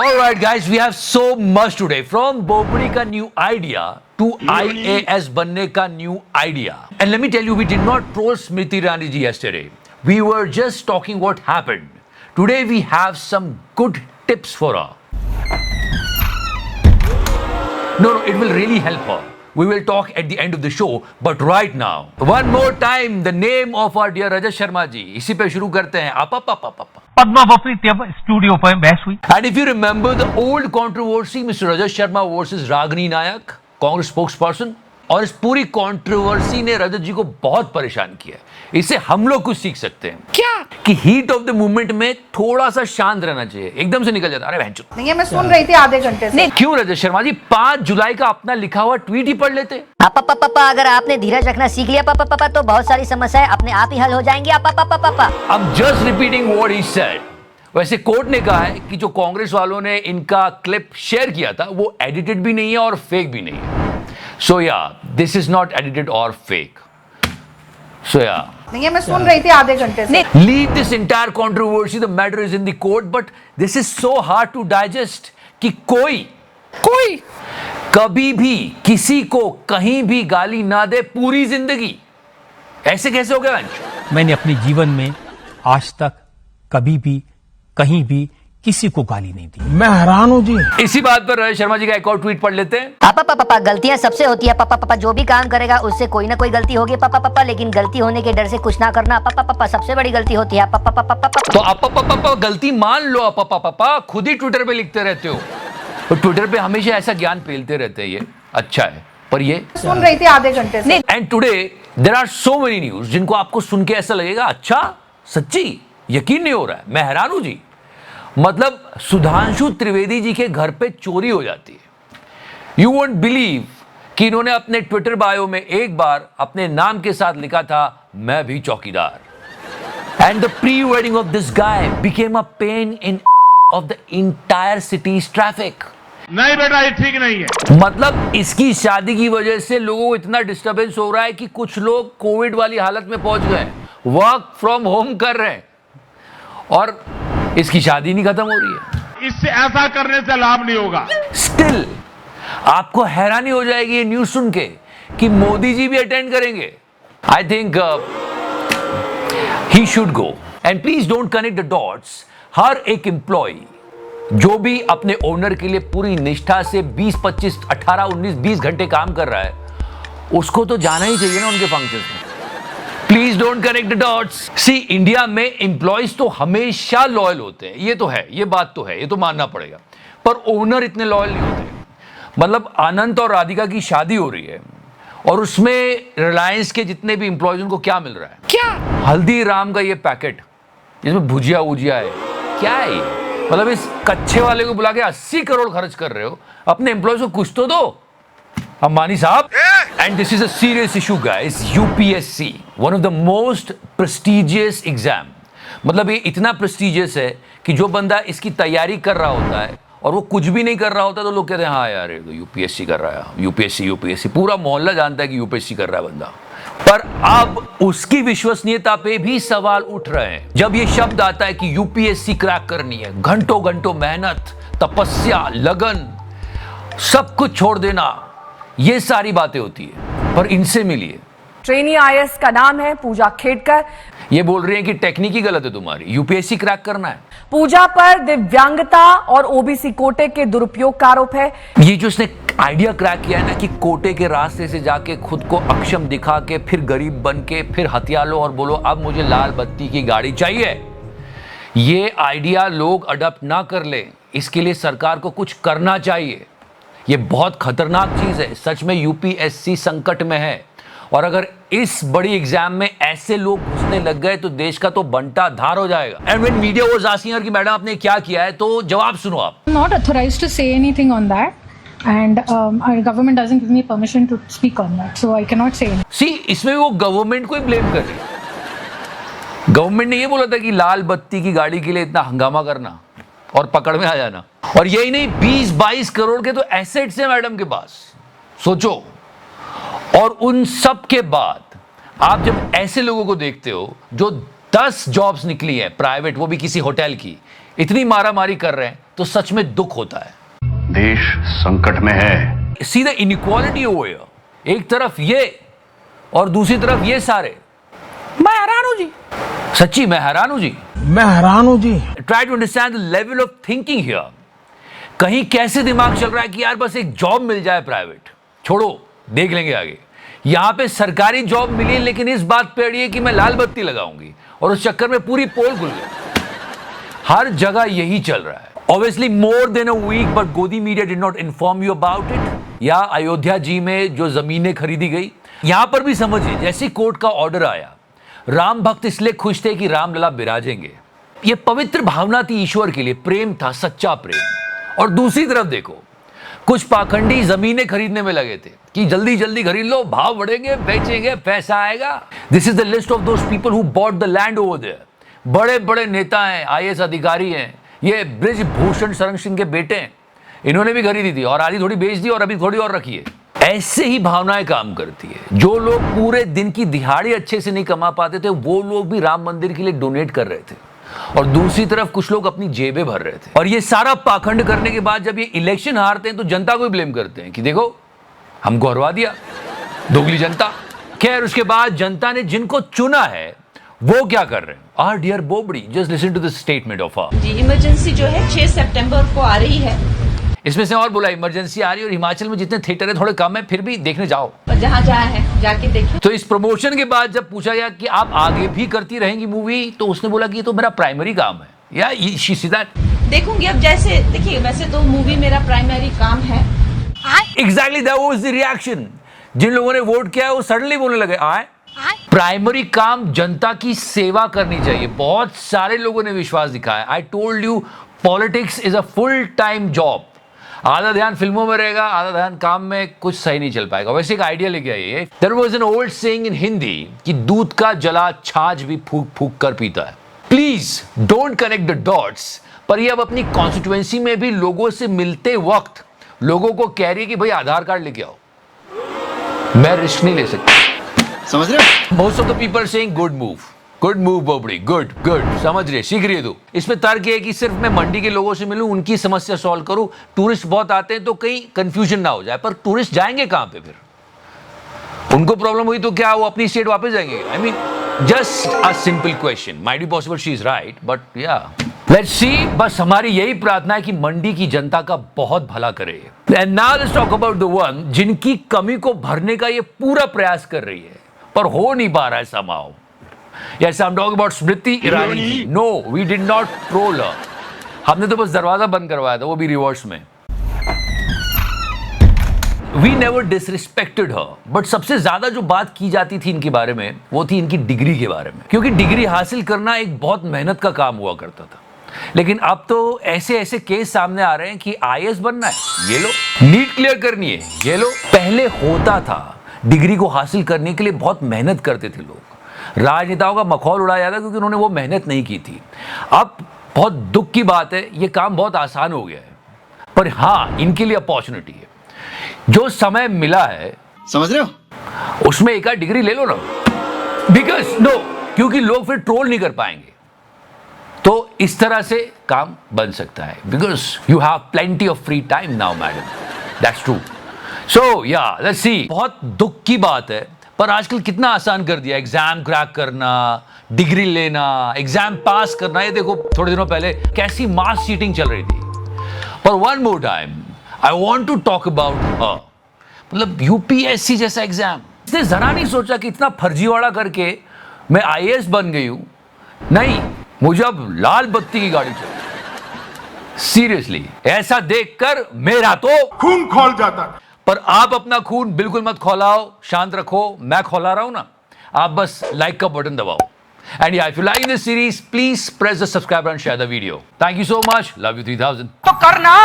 All right, guys, we have so much today. From Bobri ka new idea to IAS बनने का new idea. And let me tell you, we did not troll Smriti Irani ji yesterday. We were just talking what happened. Today we have some good tips for her. No, it will really help her. We will talk at the end of the show, but right now, one more time, the name of our dear Rajat Sharma ji. इसी पे शुरू करते हैं. Padma बफरी studio पर बहस हुई. And if you remember the old controversy, Mr. Rajat Sharma versus Ragini Nayak, Congress spokesperson, और इस पूरी कंट्रोवर्सी ने रजत जी को बहुत परेशान किया. इससे हम लोग कुछ सीख सकते हैं. क्या? कि हीट ऑफ द मूवमेंट में थोड़ा सा शांत रहना चाहिए. एकदम से निकल जाता. अरे बहन चुप. नहीं, मैं सुन रही थी आधे घंटे से. क्यों रजत शर्मा जी 5 जुलाई का अपना लिखा हुआ ट्वीट ही पढ़ लेते. पापा अगर आपने धीरज रखना सीख लिया पापा तो बहुत सारी समस्याएं अपने आप ही हल हो जाएंगी. पापा I'm just repeating what he said. वैसे कोर्ट ने कहा है कि जो कांग्रेस वालों ने इनका क्लिप शेयर किया था वो एडिटेड भी नहीं है और फेक भी नहीं है. So yeah, this is not edited or fake. So yeah. नहीं, मैं सुन रही थी आधे घंटे से. Leave this entire controversy. The matter is in the court, but this is so hard to digest कि कोई कभी भी किसी को कहीं भी गाली ना दे पूरी जिंदगी. ऐसे कैसे हो गया वंश? मैंने अपने जीवन में आज तक कभी भी कहीं भी किसी को गाली नहीं दी. मैं हैरान हूं जी. इसी बात पर रजत शर्मा जी का एक और ट्वीट पढ़ लेते हैं. पापा गलतियां सबसे होती है. पापा जो भी काम करेगा उससे कोई ना कोई गलती होगी. पापा लेकिन गलती होने के डर से कुछ ना करना पापा सबसे बड़ी गलती होती है. पापा तो पापा गलती मान लो. पापा खुद ही ट्विटर पे लिखते रहते हो. तो ट्विटर पे हमेशा ऐसा ज्ञान फैलते रहते हैं. ये अच्छा है, पर ये सुन रही थी आधे घंटे से. And today there are so many news जिनको आपको सुन के ऐसा लगेगा अच्छा सच्ची यकीन नहीं हो रहा है. मैं हैरान हूं जी. मतलब सुधांशु त्रिवेदी जी के घर पे चोरी हो जाती है. यू वोंट बिलीव कि इन्होंने अपने ट्विटर बायो में एक बार अपने नाम के साथ लिखा था मैं भी चौकीदार. And the pre wedding of this guy became a pain in of the entire cities traffic. नहीं बेटा, ये ठीक नहीं है. मतलब इसकी शादी की वजह से लोगों को इतना डिस्टर्बेंस हो रहा है कि कुछ लोग कोविड वाली हालत में पहुंच गए, वर्क फ्रॉम होम कर रहे हैं और इसकी शादी नहीं खत्म हो रही है. इससे ऐसा करने से लाभ नहीं होगा. स्टिल आपको हैरानी हो जाएगी ये न्यूज सुन के कि मोदी जी भी अटेंड करेंगे. I think he should go. And please don't connect the dots. हर एक एम्प्लॉय जो भी अपने ओनर के लिए पूरी निष्ठा से 20, 25, 18, 19, 20 घंटे काम कर रहा है उसको तो जाना ही चाहिए ना उनके फंक्शन में. Please don't connect the dots. See India में एम्प्लॉयज तो हमेशा लॉयल होते हैं. ये तो है, ये बात तो है, ये तो मानना पड़ेगा. पर ओनर इतने लॉयल नहीं होते. मतलब अनंत और राधिका की शादी हो रही है और उसमें रिलायंस के जितने भी एम्प्लॉयज उनको क्या मिल रहा है? क्या हल्दीराम का ये पैकेट जिसमें भुजिया उजिया है. क्या है ये? मतलब इस कच्चे वाले को बुला के 80 करोड़ खर्च कर रहे हो. अपने एम्प्लॉयज को कुछ तो दो अंबानी साहब. And this is a serious issue guys. UPSC one of the most prestigious exam. मतलब ये इतना प्रेस्टिजियस है कि जो बंदा इसकी तैयारी कर रहा होता है और वो कुछ भी नहीं कर रहा होता तो लोग कहते हैं हाँ यार ये तो यूपीएससी कर रहा है. यूपीएससी पूरा मोहल्ला जानता है कि यूपीएससी कर रहा है बंदा. पर अब उसकी विश्वसनीयता पे भी सवाल उठ रहे हैं जब ये शब्द आता है कि यूपीएससी क्रैक करनी है. घंटों मेहनत, तपस्या, लगन, सब कुछ छोड़ देना, ये सारी बातें होती है. पर इनसे मिलिए. ट्रेनी आईएएस का नाम है पूजा खेड़कर. ये बोल रही हैं कि टेक्निक ही गलत है तुम्हारी. यूपीएससी क्रैक करना है. पूजा पर दिव्यांगता और ओबीसी कोटे के दुरुपयोग का आरोप है. ये जो उसने आइडिया क्रैक किया है ना कि कोटे के रास्ते से जाके खुद को अक्षम दिखा के फिर गरीब बन के फिर हथिया लो और बोलो अब मुझे लाल बत्ती की गाड़ी चाहिए. ये आइडिया लोग अडॉप्ट ना कर ले, इसके लिए सरकार को कुछ करना चाहिए. ये बहुत खतरनाक चीज है. सच में यूपीएससी संकट में है और अगर इस बड़ी एग्जाम में ऐसे लोग घुसने लग गए तो देश का तो बंटा धार हो जाएगा. And when media was asking हर कि मैडम आपने क्या किया है तो जवाब सुनो आप. Not authorized to say anything on that, and our government doesn't give me permission to speak on that, so I cannot say anything. सी इसमें वो गवर्नमेंट को ही ब्लेम कर रही है. गवर्नमेंट ने ये बोला था कि लाल बत्ती की गाड़ी के लिए इतना हंगामा करना और पकड़ में आ जाना. और यही नहीं 20-22 करोड़ के तो एसेट्स हैं मैडम के पास. सोचो. और उन सब के बाद आप जब ऐसे लोगों को देखते हो जो 10 जॉब्स निकली है प्राइवेट, वो भी किसी होटल की, इतनी मारामारी कर रहे हैं तो सच में दुख होता है। देश संकट में है। See the inequality over here, एक तरफ ये और दूसरी तरफ ये सारे। मैं हैरान हूं जी, सच्ची मैं हैरान हूं जी, मैं हैरान हूं जी। Try to understand the level of thinking here. कहीं कैसे दिमाग चल रहा है कि यार बस एक जॉब मिल जाए प्राइवेट, छोड़ो देख लेंगे आगे। यहां पे सरकारी जॉब मिली लेकिन इस बात पे अड़ी है कि मैं लाल बत्ती लगाऊंगी, और उस चक्कर में पूरी पोल खुल गई। हर जगह यही चल रहा है। Obviously more than a week, but गोदी media did not inform you about it। या अयोध्या जी में जो जमीनें खरीदी गई, यहां पर भी समझिए जैसे कोर्ट का ऑर्डर आया, राम भक्त इसलिए खुश थे कि रामलला विराजेंगे। यह पवित्र भावना थी ईश्वर के लिए, प्रेम था, सच्चा प्रेम। और दूसरी तरफ देखो, कुछ पाखंडी जमीनें खरीदने में लगे थे कि जल्दी जल्दी खरीद लो, भाव बढ़ेंगे, बेचेंगे, पैसा आएगा। This is the list of those people who bought the land over there. बड़े बड़े नेता हैं, आईएएस अधिकारी हैं, ये ब्रिज भूषण शरण सिंह के बेटे हैं, इन्होंने भी खरीदी थी और आधी थोड़ी बेच दी और अभी थोड़ी और रखी है। ऐसे ही भावनाएं काम करती है। जो लोग पूरे दिन की दिहाड़ी अच्छे से नहीं कमा पाते थे, वो लोग भी राम मंदिर के लिए डोनेट कर रहे थे, और दूसरी तरफ कुछ लोग अपनी जेबें भर रहे थे। और ये सारा पाखंड करने के बाद जब ये इलेक्शन हारते हैं तो जनता को ही ब्लेम करते हैं कि देखो हमको हरवा दिया, दोगली जनता। खैर उसके बाद जनता ने जिनको चुना है वो क्या कर रहे हैं? आर dear Bobdi, just listen to the statement of her. जी, इमरजेंसी जो है 6 सितंबर को आ रही है। इसमें से और बोला इमरजेंसी आ रही है, और हिमाचल में जितने थिएटर है थोड़े कम है, फिर भी देखने जाओ, और जहाँ जहाँ है जाके देखिए। तो इस प्रमोशन के बाद जब पूछा गया कि आप आगे भी करती रहेंगी मूवी, तो उसने बोला कि ये तो मेरा प्राइमरी काम है। या शी सी दैट, देखूंगी अब। जैसे देखिए, वैसे तो मूवी मेरा प्राइमरी काम है। Exactly that was the reaction. जिन लोगों ने वोट किया है वो सडनली बोलने लगे आए प्राइमरी काम जनता की सेवा करनी चाहिए। बहुत सारे लोगों ने विश्वास दिखाया। I told you politics is a full time job. आधा ध्यान फिल्मों में रहेगा, आधा ध्यान काम में, कुछ सही नहीं चल पाएगा। वैसे एक आइडिया लेके आइए। There was an old saying in Hindi कि दूध का जला छाछ भी फूक फूक कर पीता है। Please don't connect the dots. पर ये अब अपनी कॉन्स्टिट्यूएंसी में भी लोगों से मिलते वक्त लोगों को कह रही है कि भाई आधार कार्ड लेके आओ, मैं रिस्क नहीं ले सकता। समझ रहे हो? Most of the people saying good move Bobdi, good समझ रहे, सीख रही है तू। इसमें तर्क है कि सिर्फ मैं मंडी के लोगों से मिलूं, उनकी समस्या सॉल्व करूं। टूरिस्ट बहुत आते हैं तो कहीं कंफ्यूजन ना हो जाए, पर टूरिस्ट जाएंगे कहां पे फिर? उनको प्रॉब्लम हुई तो क्या वो अपनी स्टेट वापस जाएंगे? I mean just a simple question. Might be possible she is right, but या लेट्स सी। बस हमारी यही प्रार्थना है कि मंडी की जनता का बहुत भला करे। And now let's talk about the one जिनकी कमी को भरने का ये पूरा प्रयास कर रही है, पर हो नहीं पा रहा है somehow. Yes, I'm talking about Smriti Irani. No, we did not troll her. हमने तो बस दरवाजा बंद करवाया था, वो भी रिवर्स में। We never disrespected her. But सबसे ज्यादा जो बात की जाती थी इनके बारे में, वो थी इनकी डिग्री के बारे में, क्योंकि डिग्री हासिल करना एक बहुत मेहनत का काम हुआ करता था। लेकिन अब तो ऐसे ऐसे केस सामने आ रहे हैं कि आईएएस बनना है, ये लो। नीट क्लियर करनी है, ये लो। पहले होता था, डिग्री को हासिल करने के लिए बहुत मेहनत करते थे लोग, राजनेताओं का मखौल उड़ाया जाता क्योंकि उन्होंने वो मेहनत नहीं की थी। अब बहुत दुख की बात है, ये काम बहुत आसान हो गया है, पर हाँ इनके लिए अपॉर्चुनिटी है। जो समय मिला है, समझ रहे हो, उसमें एक आध डिग्री ले लो ना। बिकॉज नो, क्योंकि लोग फिर ट्रोल नहीं कर पाएंगे। तो इस तरह से काम बन सकता है, because you have plenty of free time now madam, that's true. So yeah let's सी। बहुत दुख की बात है, पर आजकल कितना आसान कर दिया, एग्जाम क्रैक करना, डिग्री लेना, एग्जाम पास करना। ये देखो थोड़े दिनों पहले कैसी मास चीटिंग चल रही थी। पर one more time I want to talk about her. मतलब यूपीएससी जैसा एग्जाम, इसने जरा नहीं सोचा कि इतना फर्जीवाड़ा करके मैं आईएएस बन गई हूं। नहीं, मुझे अब लाल बत्ती की गाड़ी चाहिए। सीरियसली, ऐसा देखकर मेरा तो खून खोल जाता। पर आप अपना खून बिल्कुल मत खौलाओ, शांत रखो। मैं खौला रहा हूं ना, आप बस लाइक का बटन दबाओ। एंड या if you like this series, please press the subscribe and share the video. Thank you so much, love you 3000। तो करना